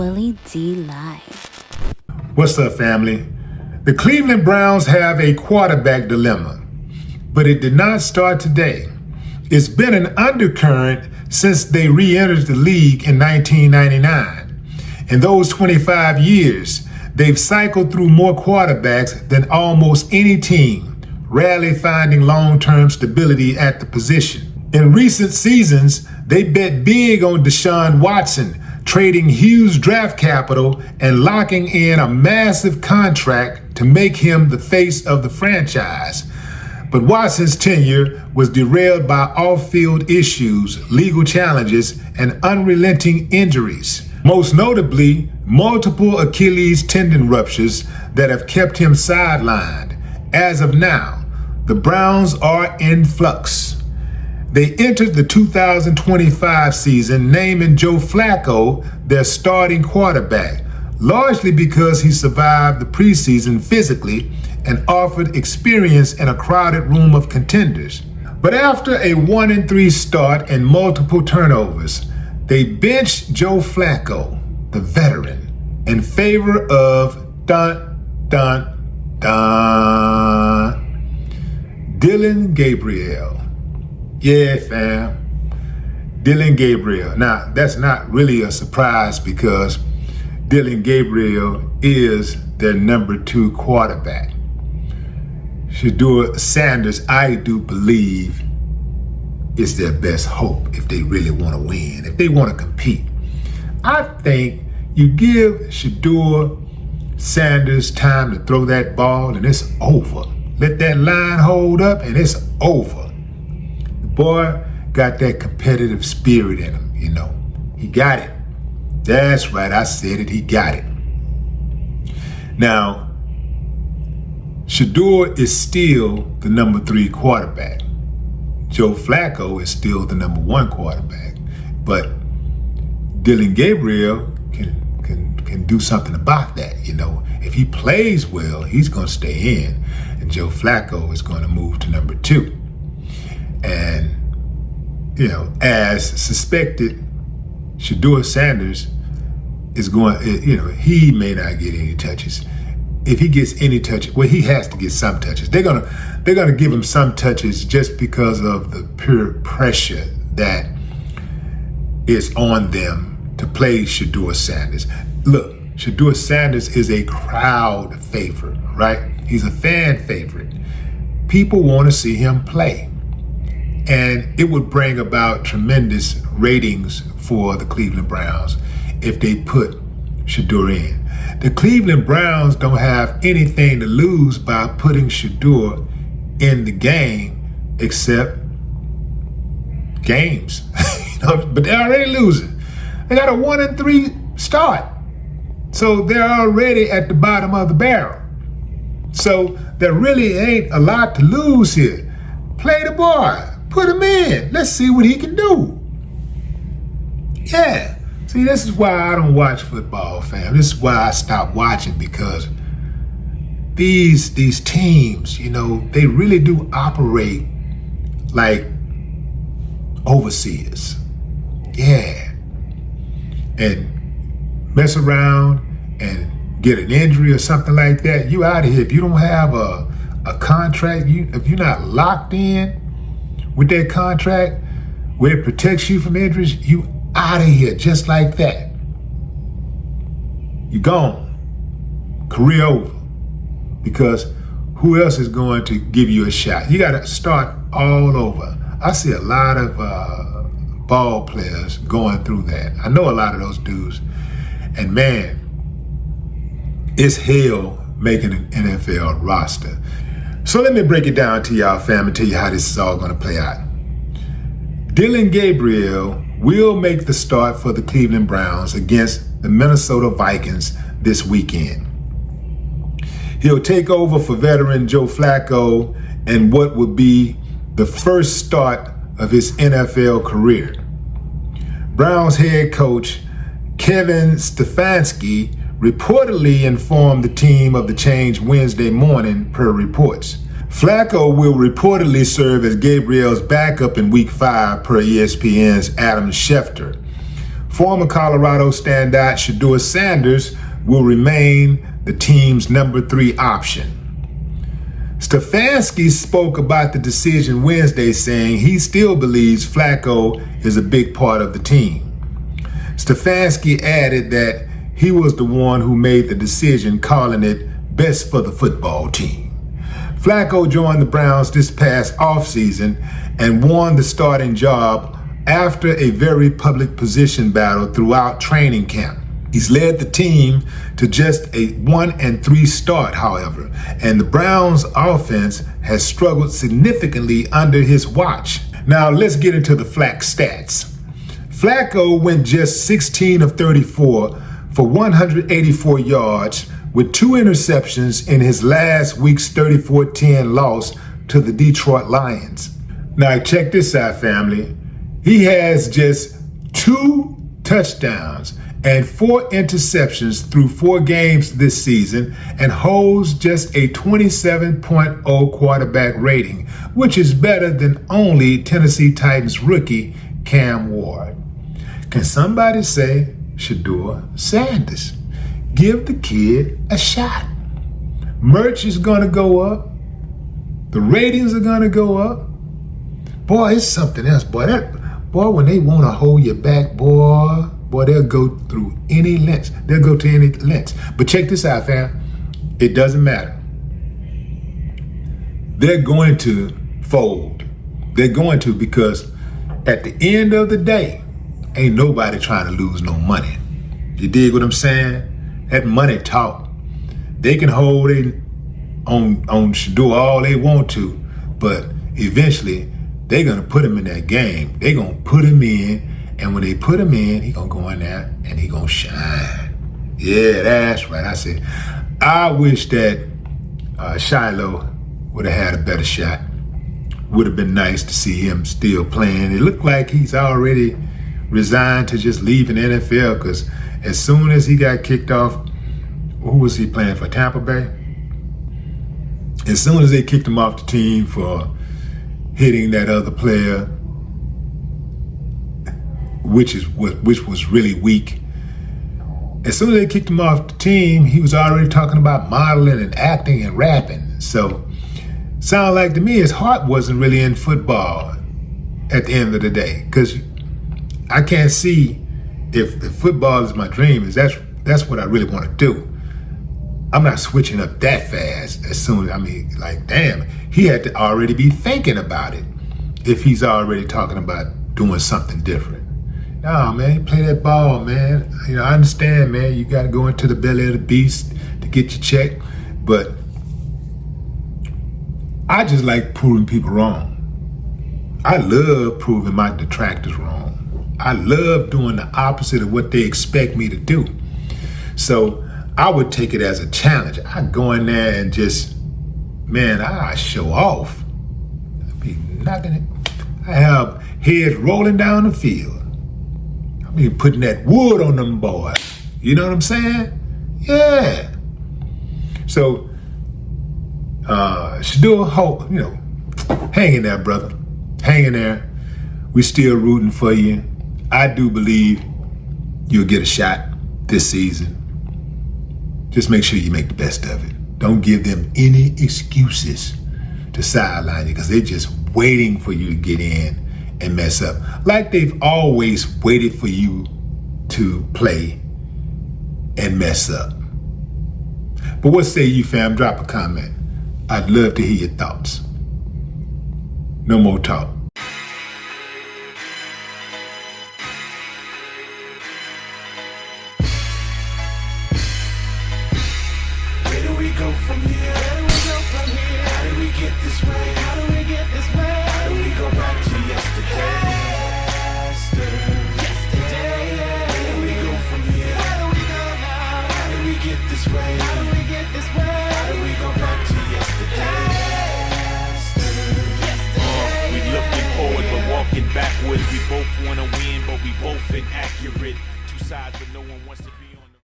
Willie D Live. What's up, family? The Cleveland Browns have a quarterback dilemma, but it did not start today. It's been an undercurrent since they re-entered the league in 1999. In those 25 years, they've cycled through more quarterbacks than almost any team, rarely finding long-term stability at the position. In recent seasons, they bet big on Deshaun Watson, trading huge draft capital and locking in a massive contract to make him the face of the franchise. But Watson's tenure was derailed by off-field issues, legal challenges, and unrelenting injuries. Most notably, multiple Achilles tendon ruptures that have kept him sidelined. As of now, the Browns are in flux. They entered the 2025 season naming Joe Flacco their starting quarterback, largely because he survived the preseason physically and offered experience in a crowded room of contenders. But after a 1-3 start and multiple turnovers, they benched Joe Flacco, the veteran, in favor of Dylan Gabriel. Yeah, fam. Dylan Gabriel. Now, that's not really a surprise because Dylan Gabriel is their number 2 quarterback. Shaduer Sanders, I do believe, is their best hope if they really want to win, if they want to compete. I think you give Shaduer Sanders time to throw that ball and it's over. Let that line hold up and it's over. Boy got that competitive spirit in him, you know. He got it. That's right, I said it, he got it. Now, Shaduer is still the number 3 quarterback. Joe Flacco is still the number 1 quarterback. But Dylan Gabriel can do something about that, you know. If he plays well, he's going to stay in. And Joe Flacco is going to move to number 2. And, you know, as suspected, Shaduer Sanders is going, you know, he may not get any touches. If he gets any touches, well, he has to get some touches. They're gonna give him some touches just because of the pure pressure that is on them to play Shaduer Sanders. Look, Shaduer Sanders is a crowd favorite, right? He's a fan favorite. People want to see him play. And it would bring about tremendous ratings for the Cleveland Browns if they put Shaduer in. The Cleveland Browns don't have anything to lose by putting Shaduer in the game except games. You know, but they're already losing. They got a 1-3 start. So they're already at the bottom of the barrel. So there really ain't a lot to lose here. Play the boy. Put him in. Let's see what he can do. Yeah. See, this is why I don't watch football, fam. This is why I stopped watching, because these teams, you know, they really do operate like overseers. Yeah. And mess around and get an injury or something like that, you out of here. If you don't have a contract, if you're not locked in with that contract where it protects you from injuries, you out of here just like that. You're gone. Career over. Because who else is going to give you a shot? You got to start all over. I see a lot of ball players going through that. I know a lot of those dudes. And man, it's hell making an NFL roster. So let me break it down to y'all, fam, and tell you how this is all going to play out. Dylan Gabriel will make the start for the Cleveland Browns against the Minnesota Vikings this weekend. He'll take over for veteran Joe Flacco in what would be the first start of his NFL career. Browns head coach Kevin Stefanski reportedly informed the team of the change Wednesday morning, per reports. Flacco will reportedly serve as Gabriel's backup in Week 5, per ESPN's Adam Schefter. Former Colorado standout Shaduer Sanders will remain the team's number 3 option. Stefanski spoke about the decision Wednesday, saying he still believes Flacco is a big part of the team. Stefanski added that he was the one who made the decision, calling it best for the football team. Flacco joined the Browns this past offseason and won the starting job after a very public position battle throughout training camp. He's led the team to just a 1-3 start, however, and the Browns' offense has struggled significantly under his watch. Now let's get into the Flack stats. Flacco went just 16 of 34 for 184 yards with 2 interceptions in his last week's 34-10 loss to the Detroit Lions. Now check this out, family. He has just 2 touchdowns and 4 interceptions through 4 games this season and holds just a 27.0 quarterback rating, which is better than only Tennessee Titans rookie Cam Ward. Can somebody say Shaduer Sanders? Give the kid a shot. Merch is gonna go up. The ratings are gonna go up. Boy, it's something else, boy. When they wanna hold you back, boy, they'll go through any lengths. They'll go to any lengths. But check this out, fam. It doesn't matter. They're going to fold. They're going to, because at the end of the day, ain't nobody trying to lose no money. You dig what I'm saying? That money talk. They can hold it on Shaduer all they want to, but eventually they're gonna put him in that game. They're gonna put him in, and when they put him in, he gonna go in there and he gonna shine. Yeah, that's right. I said, I wish that Shiloh would have had a better shot. Would have been nice to see him still playing. It looked like he's already resigned to just leaving the NFL, because as soon as he got kicked off, who was he playing for, Tampa Bay? As soon as they kicked him off the team for hitting that other player, which was really weak. As soon as they kicked him off the team, he was already talking about modeling and acting and rapping. So, sound like to me his heart wasn't really in football at the end of the day, because I can't see if football is my dream, is that's what I really want to do. I'm not switching up that fast as soon as, like, damn, he had to already be thinking about it if he's already talking about doing something different. No, man, play that ball, man. I understand, man, you got to go into the belly of the beast to get your check, but I just like proving people wrong. I love proving my detractors wrong. I love doing the opposite of what they expect me to do. So I would take it as a challenge. I go in there and just, man, I show off. I be knocking it. I have heads rolling down the field. I mean, putting that wood on them boys. You know what I'm saying? Yeah. So, Shaduer, hang in there, brother. Hang in there. We still rooting for you. I do believe you'll get a shot this season. Just make sure you make the best of it. Don't give them any excuses to sideline you, because they're just waiting for you to get in and mess up. Like they've always waited for you to play and mess up. But what say you, fam? Drop a comment. I'd love to hear your thoughts. No more talk.